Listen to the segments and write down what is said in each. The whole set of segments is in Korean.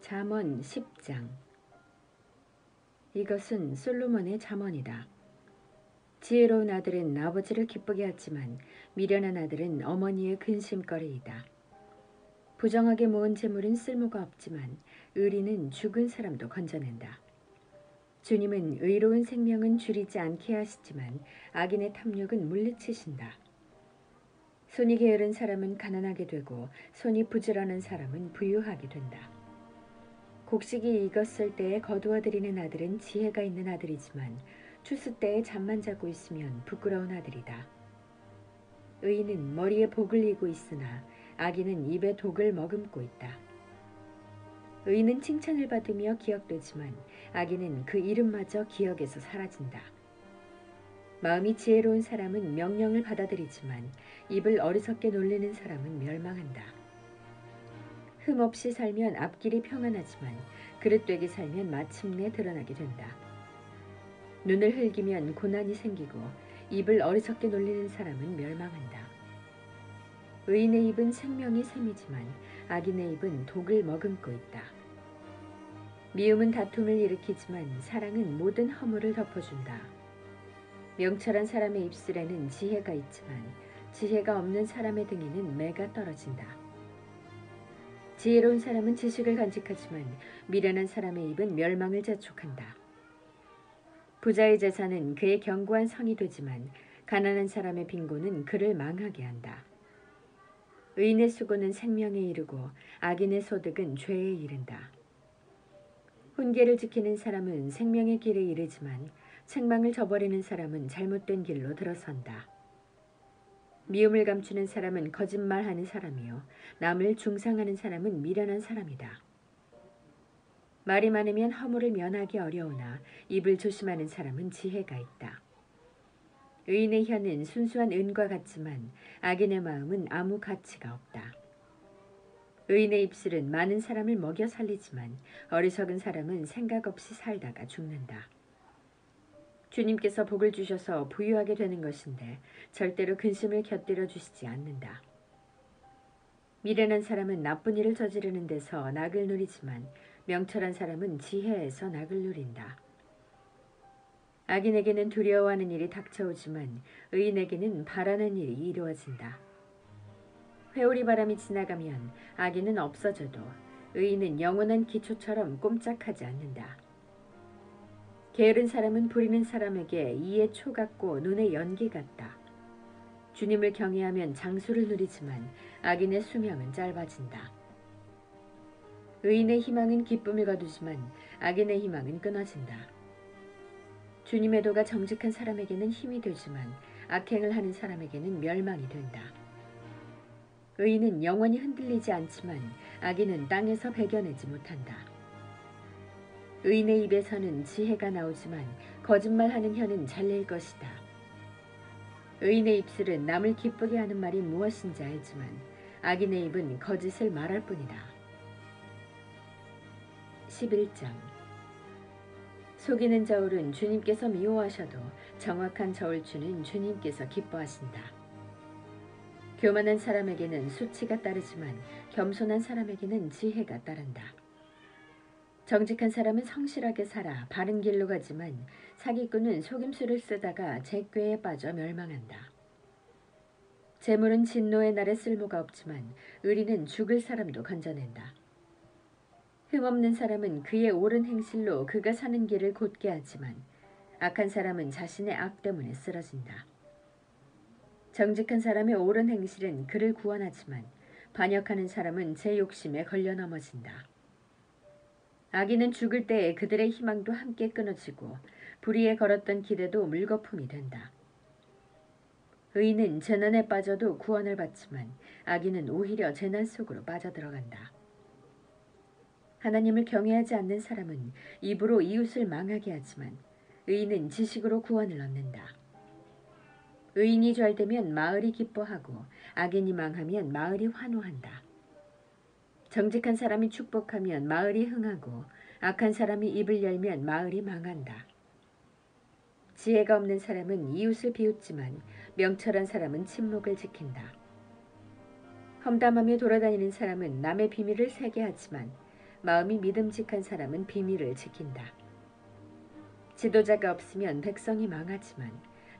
잠언 10장. 이것은 솔로몬의 잠언이다. 지혜로운 아들은 아버지를 기쁘게 하지만 미련한 아들은 어머니의 근심거리이다. 부정하게 모은 재물은 쓸모가 없지만 의리는 죽은 사람도 건져낸다. 주님은 의로운 생명은 줄이지 않게 하시지만 악인의 탐욕은 물리치신다. 손이 게으른 사람은 가난하게 되고 손이 부지런한 사람은 부유하게 된다. 곡식이 익었을 때에 거두어들이는 아들은 지혜가 있는 아들이지만 추수 때에 잠만 자고 있으면 부끄러운 아들이다. 의인은 머리에 복을 이고 있으나 악인은 입에 독을 머금고 있다. 의인은 칭찬을 받으며 기억되지만 악인은 그 이름마저 기억에서 사라진다. 마음이 지혜로운 사람은 명령을 받아들이지만 입을 어리석게 놀리는 사람은 멸망한다. 흠없이 살면 앞길이 평안하지만 그릇되게 살면 마침내 드러나게 된다. 눈을 흘기면 고난이 생기고 입을 어리석게 놀리는 사람은 멸망한다. 의인의 입은 생명의 샘이지만 악인의 입은 독을 머금고 있다. 미움은 다툼을 일으키지만 사랑은 모든 허물을 덮어준다. 명철한 사람의 입술에는 지혜가 있지만 지혜가 없는 사람의 등에는 매가 떨어진다. 지혜로운 사람은 지식을 간직하지만 미련한 사람의 입은 멸망을 재촉한다. 부자의 재산은 그의 견고한 성이 되지만 가난한 사람의 빈곤은 그를 망하게 한다. 의인의 수고는 생명에 이르고 악인의 소득은 죄에 이른다. 훈계를 지키는 사람은 생명의 길에 이르지만 책망을 저버리는 사람은 잘못된 길로 들어선다. 미움을 감추는 사람은 거짓말하는 사람이요 남을 중상하는 사람은 미련한 사람이다. 말이 많으면 허물을 면하기 어려우나 입을 조심하는 사람은 지혜가 있다. 의인의 혀는 순수한 은과 같지만 악인의 마음은 아무 가치가 없다. 의인의 입술은 많은 사람을 먹여 살리지만 어리석은 사람은 생각 없이 살다가 죽는다. 주님께서 복을 주셔서 부유하게 되는 것인데 절대로 근심을 곁들여 주시지 않는다. 미련한 사람은 나쁜 일을 저지르는 데서 낙을 누리지만 명철한 사람은 지혜에서 낙을 누린다. 악인에게는 두려워하는 일이 닥쳐오지만 의인에게는 바라는 일이 이루어진다. 회오리 바람이 지나가면 악인은 없어져도 의인은 영원한 기초처럼 꼼짝하지 않는다. 게으른 사람은 부리는 사람에게 이에 초 같고 눈에 연기 같다. 주님을 경외하면 장수를 누리지만 악인의 수명은 짧아진다. 의인의 희망은 기쁨을 거두지만 악인의 희망은 끊어진다. 주님의 도가 정직한 사람에게는 힘이 되지만 악행을 하는 사람에게는 멸망이 된다. 의인은 영원히 흔들리지 않지만 악인은 땅에서 배겨내지 못한다. 의인의 입에서는 지혜가 나오지만 거짓말하는 혀는 잘릴 것이다. 의인의 입술은 남을 기쁘게 하는 말이 무엇인지 알지만 악인의 입은 거짓을 말할 뿐이다. 11장. 속이는 저울은 주님께서 미워하셔도 정확한 저울추는 주님께서 기뻐하신다. 교만한 사람에게는 수치가 따르지만 겸손한 사람에게는 지혜가 따른다. 정직한 사람은 성실하게 살아 바른 길로 가지만 사기꾼은 속임수를 쓰다가 재꾀에 빠져 멸망한다. 재물은 진노의 날에 쓸모가 없지만 의리는 죽을 사람도 건져낸다. 흠없는 사람은 그의 옳은 행실로 그가 사는 길을 곧게 하지만 악한 사람은 자신의 악 때문에 쓰러진다. 정직한 사람의 옳은 행실은 그를 구원하지만 반역하는 사람은 제 욕심에 걸려 넘어진다. 악인은 죽을 때에 그들의 희망도 함께 끊어지고 불의에 걸었던 기대도 물거품이 된다. 의인은 재난에 빠져도 구원을 받지만 악인은 오히려 재난 속으로 빠져들어간다. 하나님을 경외하지 않는 사람은 입으로 이웃을 망하게 하지만 의인은 지식으로 구원을 얻는다. 의인이 잘되면 마을이 기뻐하고 악인이 망하면 마을이 환호한다. 정직한 사람이 축복하면 마을이 흥하고 악한 사람이 입을 열면 마을이 망한다. 지혜가 없는 사람은 이웃을 비웃지만 명철한 사람은 침묵을 지킨다. 험담하며 돌아다니는 사람은 남의 비밀을 새게 하지만 마음이 믿음직한 사람은 비밀을 지킨다. 지도자가 없으면 백성이 망하지만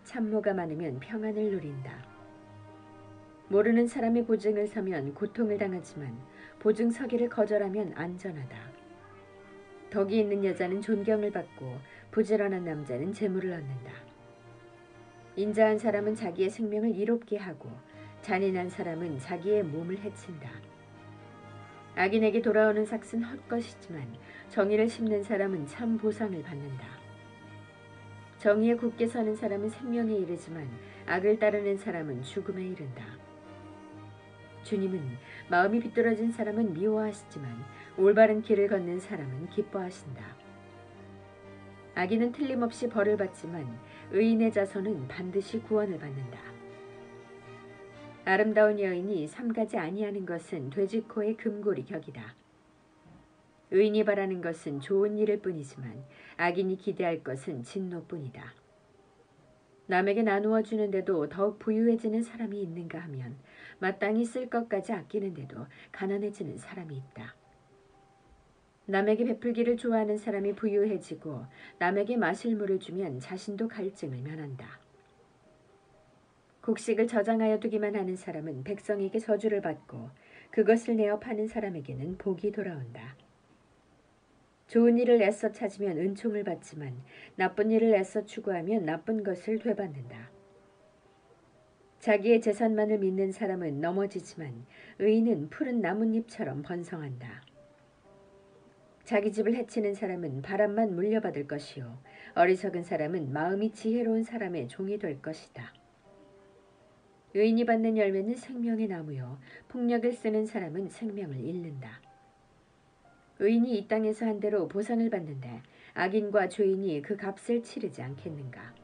참모가 많으면 평안을 누린다. 모르는 사람이 보증을 서면 고통을 당하지만 보증 서기를 거절하면 안전하다. 덕이 있는 여자는 존경을 받고 부지런한 남자는 재물을 얻는다. 인자한 사람은 자기의 생명을 이롭게 하고 잔인한 사람은 자기의 몸을 해친다. 악인에게 돌아오는 삭은 헛것이지만 정의를 심는 사람은 참 보상을 받는다. 정의에 굳게 서는 사람은 생명에 이르지만 악을 따르는 사람은 죽음에 이른다. 주님은 마음이 비뚤어진 사람은 미워하시지만 올바른 길을 걷는 사람은 기뻐하신다. 악인은 틀림없이 벌을 받지만 의인의 자손은 반드시 구원을 받는다. 아름다운 여인이 삼가지 아니하는 것은 돼지코의 금고리 격이다. 의인이 바라는 것은 좋은 일일 뿐이지만 악인이 기대할 것은 진노뿐이다. 남에게 나누어 주는데도 더욱 부유해지는 사람이 있는가 하면 마땅히 쓸 것까지 아끼는데도 가난해지는 사람이 있다. 남에게 베풀기를 좋아하는 사람이 부유해지고 남에게 마실 물을 주면 자신도 갈증을 면한다. 곡식을 저장하여 두기만 하는 사람은 백성에게 저주를 받고 그것을 내어 파는 사람에게는 복이 돌아온다. 좋은 일을 애써 찾으면 은총을 받지만 나쁜 일을 애써 추구하면 나쁜 것을 되받는다. 자기의 재산만을 믿는 사람은 넘어지지만 의인은 푸른 나뭇잎처럼 번성한다. 자기 집을 해치는 사람은 바람만 물려받을 것이요 어리석은 사람은 마음이 지혜로운 사람의 종이 될 것이다. 의인이 받는 열매는 생명의 나무요 폭력을 쓰는 사람은 생명을 잃는다. 의인이 이 땅에서 한 대로 보상을 받는데 악인과 죄인이 그 값을 치르지 않겠는가.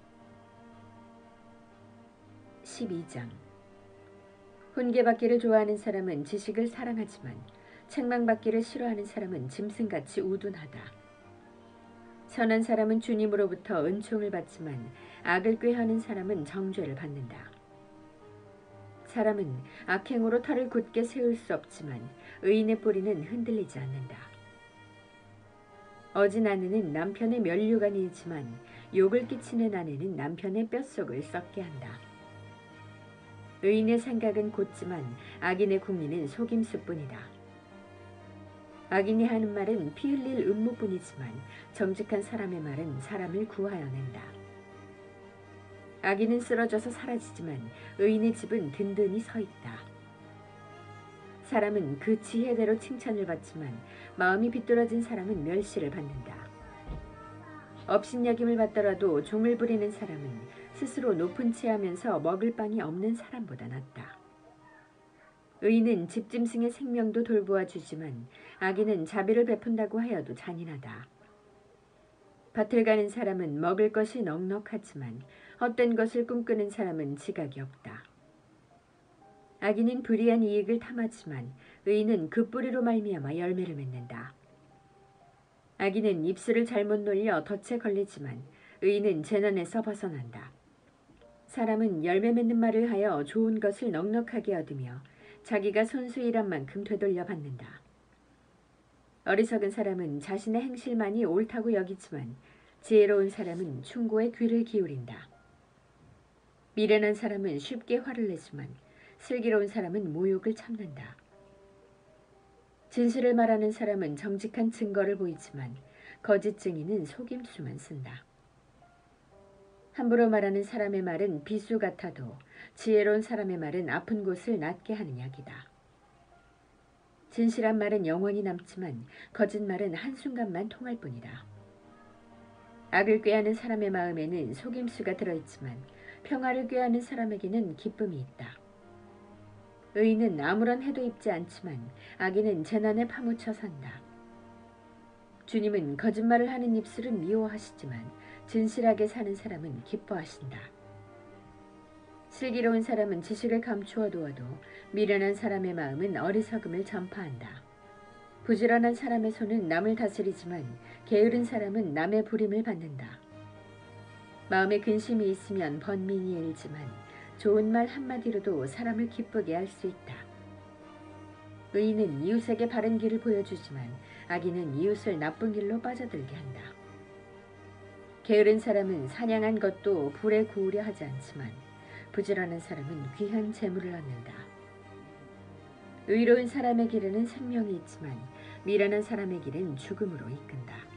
12장 훈계받기를 좋아하는 사람은 지식을 사랑하지만 책망받기를 싫어하는 사람은 짐승같이 우둔하다. 선한 사람은 주님으로부터 은총을 받지만 악을 꾀하는 사람은 정죄를 받는다. 사람은 악행으로 털을 굳게 세울 수 없지만 의인의 뿌리는 흔들리지 않는다. 어진 아내는 남편의 면류관이지만 욕을 끼치는 아내는 남편의 뼛속을 썩게 한다. 의인의 생각은 곧지만 악인의 궁리는 속임수뿐이다. 악인이 하는 말은 피 흘릴 음모뿐이지만 정직한 사람의 말은 사람을 구하여낸다. 악인은 쓰러져서 사라지지만 의인의 집은 든든히 서 있다. 사람은 그 지혜대로 칭찬을 받지만 마음이 비뚤어진 사람은 멸시를 받는다. 업신여김을 받더라도 종을 부리는 사람은 스스로 높은 체하면서 먹을 빵이 없는 사람보다 낫다. 의인은 집짐승의 생명도 돌보아 주지만 악인은 자비를 베푼다고 하여도 잔인하다. 밭을 가는 사람은 먹을 것이 넉넉하지만 헛된 것을 꿈꾸는 사람은 지각이 없다. 악인은 불의한 이익을 탐하지만 의인은 그 뿌리로 말미암아 열매를 맺는다. 악인은 입술을 잘못 놀려 덫에 걸리지만 의인은 재난에서 벗어난다. 사람은 열매 맺는 말을 하여 좋은 것을 넉넉하게 얻으며 자기가 손수 일한 만큼 되돌려 받는다. 어리석은 사람은 자신의 행실만이 옳다고 여기지만 지혜로운 사람은 충고에 귀를 기울인다. 미련한 사람은 쉽게 화를 내지만 슬기로운 사람은 모욕을 참는다. 진실을 말하는 사람은 정직한 증거를 보이지만 거짓 증인은 속임수만 쓴다. 함부로 말하는 사람의 말은 비수 같아도 지혜로운 사람의 말은 아픈 곳을 낫게 하는 약이다. 진실한 말은 영원히 남지만 거짓말은 한순간만 통할 뿐이다. 악을 꾀하는 사람의 마음에는 속임수가 들어있지만 평화를 꾀하는 사람에게는 기쁨이 있다. 의인은 아무런 해도 입지 않지만 악인은 재난에 파묻혀 산다. 주님은 거짓말을 하는 입술을 미워하시지만 진실하게 사는 사람은 기뻐하신다. 슬기로운 사람은 지식을 감추어 두어도 미련한 사람의 마음은 어리석음을 전파한다. 부지런한 사람의 손은 남을 다스리지만 게으른 사람은 남의 부림을 받는다. 마음에 근심이 있으면 번민이 일지만 좋은 말 한마디로도 사람을 기쁘게 할 수 있다. 의인은 이웃에게 바른 길을 보여주지만 악인은 이웃을 나쁜 길로 빠져들게 한다. 게으른 사람은 사냥한 것도 불에 구우려 하지 않지만 부지런한 사람은 귀한 재물을 얻는다. 의로운 사람의 길에는 생명이 있지만 미련한 사람의 길은 죽음으로 이끈다.